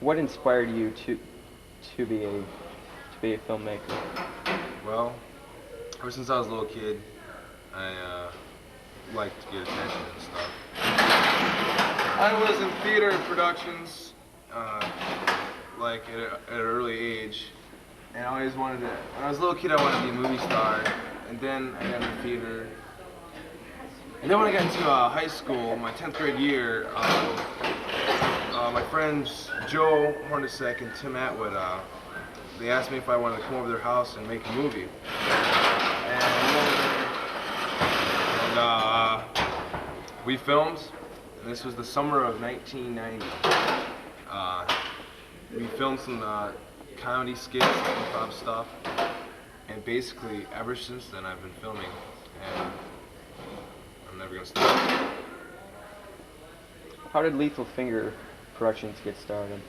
What inspired you to be a filmmaker? Well, ever since I was a little kid, I liked to get attention and stuff. I was in theater productions, like at an early age, and I always wanted to. When I was a little kid, I wanted to be a movie star, and then I got into theater. And then when I got into high school, my 10th grade year, my friends Joe Hornacek and Tim Atwood, they asked me if I wanted to come over to their house and make a movie. And we filmed, and this was the summer of 1990. We filmed some comedy skits, improv stuff, and basically ever since then I've been filming, and I'm never gonna stop. How did Lethal Finger Productions get started?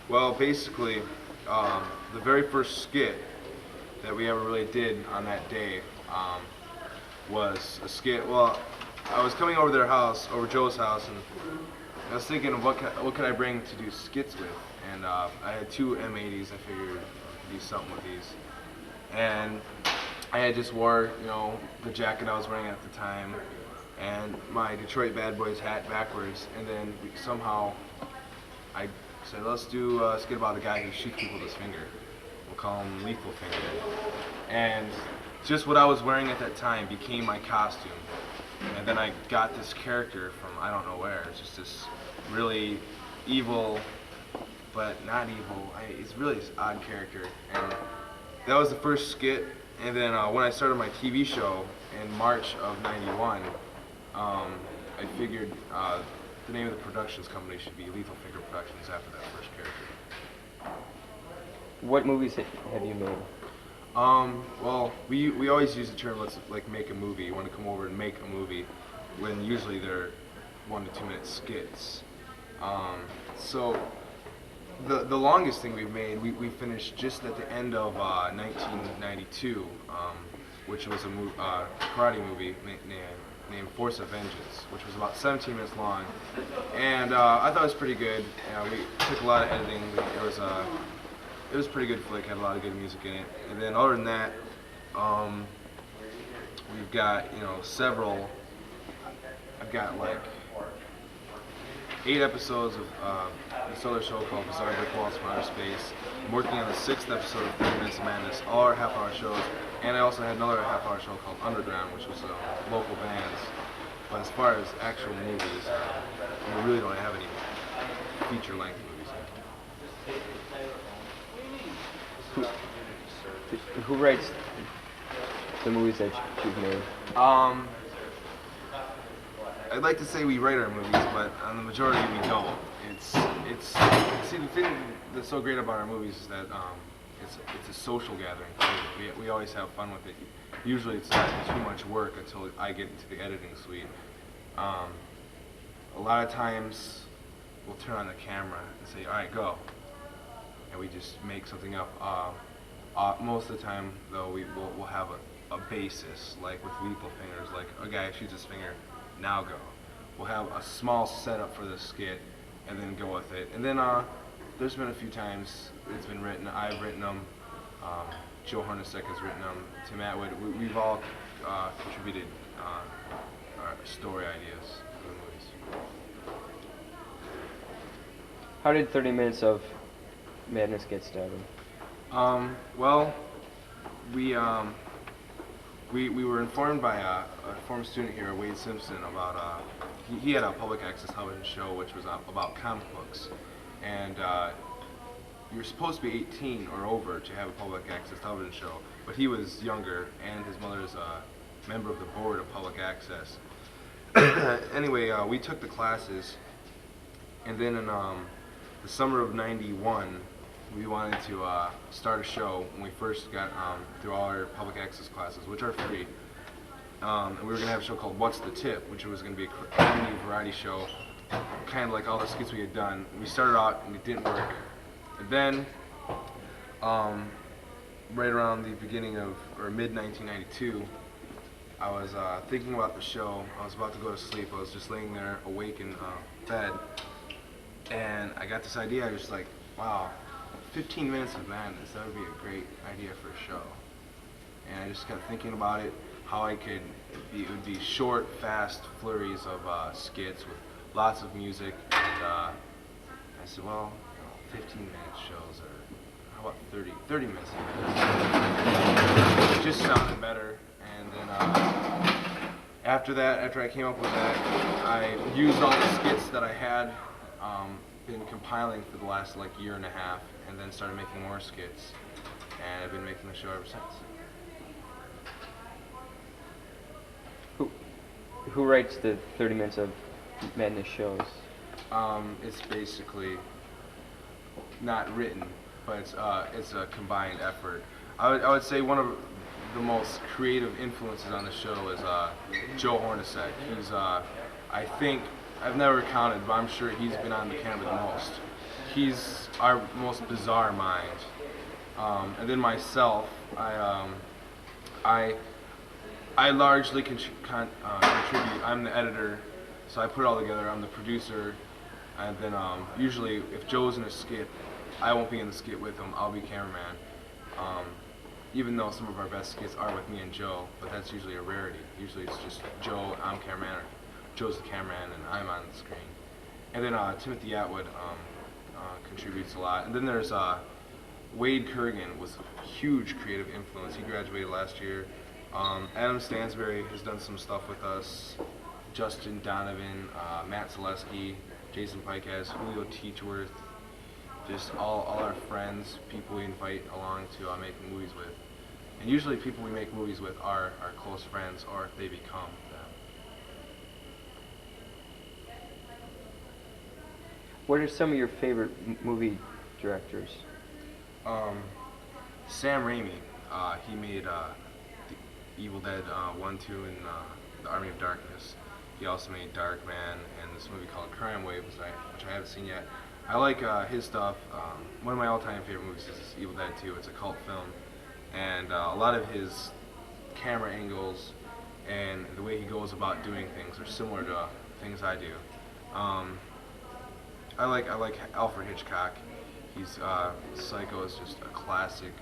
Well, basically, the very first skit that we ever really did on that day was a skit. Well, I was coming over their house, over Joe's house, and I was thinking of what could I bring to do skits with, and I had two M80s. I figured I could do something with these, and I had just wore, the jacket I was wearing at the time, and my Detroit Bad Boys hat backwards, and then somehow I said, let's do a skit about a guy who shoots people with his finger. We'll call him Lethal Finger. And just what I was wearing at that time became my costume. And then I got this character from I don't know where. It's just this really evil, but not evil. It's really this odd character. And that was the first skit. And then when I started my TV show in March of '91, I figured the name of the productions company should be Lethal Finger Productions after that first character. What movies have you made? Well, we always use the term, let's like make a movie. You want to come over and make a movie, when usually they're 1 to 2 minute skits. So the longest thing we've made, we finished just at the end of 1992, which was a karate movie named Force of Vengeance, which was about 17 minutes long, and I thought it was pretty good. We took a lot of editing. It was a pretty good flick. Had a lot of good music in it. And then other than that, we've got several. I've got like 8 episodes of this other show called Bizarre Brick Walls from Outer Space. I'm working on the 6th episode of 30 Minutes of Madness. All are half-hour shows. And I also had another half-hour show called Underground, which was local bands. But as far as actual movies, we really don't have any feature-length movies yet. Who writes the movies that you've made? I'd like to say we write our movies, but on the majority we don't. See, the thing that's so great about our movies is that it's a social gathering too. We always have fun with it. Usually it's not too much work until I get into the editing suite. A lot of times we'll turn on the camera and say, all right, go. And we just make something up. Most of the time though, we'll have a basis, like with Lethal Fingers, like a guy shoots his finger, now go. We'll have a small setup for the skit and then go with it. And then there's been a few times it's been written. I've written them. Joe Hornacek has written them. Tim Atwood. We've all contributed our story ideas for the movies. How did 30 Minutes of Madness get started? Well, we were informed by a former student here, Wade Simpson, about he had a public access television show which was about comic books, and you were supposed to be 18 or over to have a public access television show, but he was younger, and his mother's a member of the board of public access. Anyway, we took the classes, and then in the summer of '91, we wanted to start a show when we first got through all our public access classes, which are free. And we were going to have a show called What's the Tip, which was going to be a comedy variety show, kind of like all the skits we had done. We started out and it didn't work. And then, right around the beginning of, or mid-1992, I was thinking about the show. I was about to go to sleep. I was just laying there awake in bed. And I got this idea. I was like, wow, 15 minutes of madness. That would be a great idea for a show. And I just kept thinking about it, how it would be short, fast flurries of skits with lots of music. And I said, well, 15-minute shows are, how about 30 minutes of madness? It just sounded better. And then after I came up with that, I used all the skits that I had been compiling for the last like year and a half, and then started making more skits, and I've been making the show ever since. Who writes the 30 minutes of madness shows? It's basically not written, but it's a combined effort. I would say one of the most creative influences on the show is Joe Hornacek. He's I think, I've never counted, but I'm sure he's been on the camera the most. He's our most bizarre mind. And then myself, I largely contribute. I'm the editor, so I put it all together. I'm the producer, and then usually if Joe's in a skit, I won't be in the skit with him. I'll be cameraman. Even though some of our best skits are with me and Joe, but that's usually a rarity. Usually it's just Joe, I'm cameraman, or Joe's the cameraman, and I'm on the screen. And then Timothy Atwood contributes a lot. And then there's Wade Kurgan was a huge creative influence. He graduated last year. Adam Stansberry has done some stuff with us. Justin Donovan, Matt Zaleski, Jason Pikez, Julio Teachworth, just all our friends, people we invite along to make movies with. And usually people we make movies with are our close friends, or they become them. What are some of your favorite movie directors? Sam Raimi, he made the Evil Dead 1, 2, and The Army of Darkness. He also made Darkman and this movie called Crime Wave, which I haven't seen yet. I like his stuff. One of my all-time favorite movies is Evil Dead 2. It's a cult film, and a lot of his camera angles and the way he goes about doing things are similar to things I do. I like Alfred Hitchcock. He's Psycho is just a classic,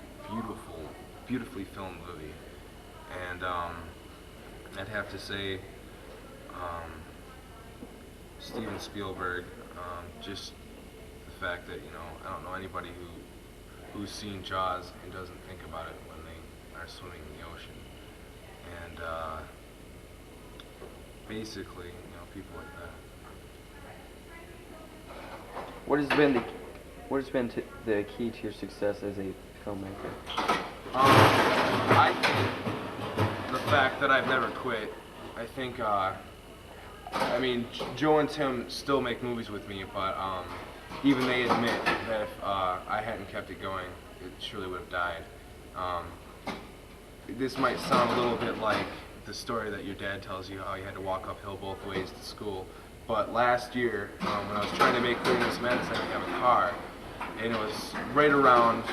beautifully filmed movie, and I'd have to say Steven Spielberg. Just the fact that I don't know anybody who's seen Jaws and doesn't think about it when they are swimming in the ocean, and basically people like that. What has been the key to your success as a filmmaker? I think the fact that I've never quit. I think, I mean, Joe and Tim still make movies with me, but even they admit that if I hadn't kept it going, it surely would have died. This might sound a little bit like the story that your dad tells you, how you had to walk uphill both ways to school. But last year, when I was trying to make 30 Minutes of Madness, I didn't have a car. And it was right around,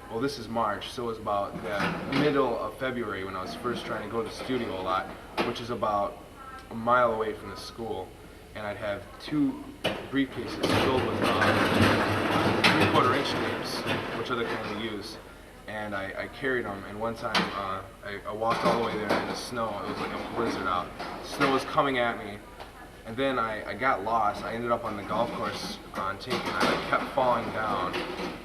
well, this is March, so it was about the middle of February when I was first trying to go to the studio a lot, which is about a mile away from the school. And I'd have 2 briefcases filled with 3/4-inch tapes, which are the kind we use. And I carried them, and one time I walked all the way there in the snow. It was like a blizzard out. Snow was coming at me. And then I got lost. I ended up on the golf course on Tinkin, and I kept falling down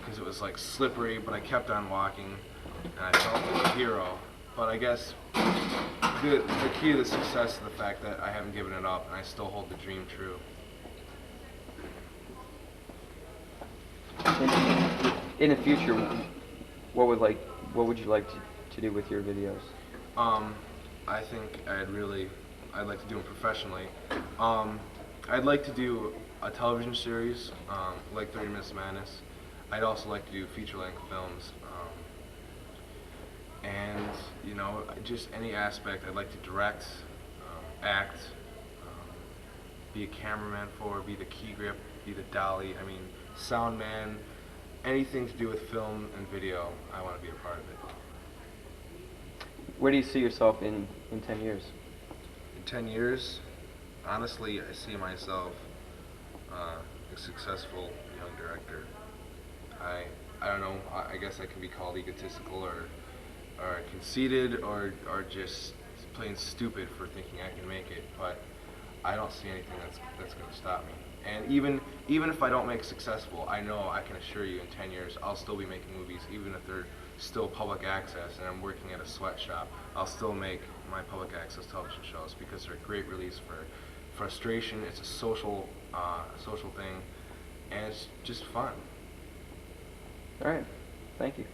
because it was like slippery, but I kept on walking, and I felt like a hero. But I guess the key to the success is the fact that I haven't given it up, and I still hold the dream true. In the future, what would you like to do with your videos? I think I'd like to do them professionally. I'd like to do a television series, like 30 Minutes of Madness. I'd also like to do feature-length films, and just any aspect. I'd like to direct, act, be a cameraman be the key grip, be the dolly. I mean, sound man, anything to do with film and video. I want to be a part of it. Where do you see yourself in 10 years? In 10 years, honestly, I see myself a successful young director. I don't know. I guess I can be called egotistical or conceited or just plain stupid for thinking I can make it. But I don't see anything that's going to stop me. And even if I don't make successful, I know I can assure you in 10 years I'll still be making movies, even if they're still public access and I'm working at a sweatshop. I'll still make my public access television shows because they're a great release for frustration. It's a social thing, and it's just fun. All right. Thank you.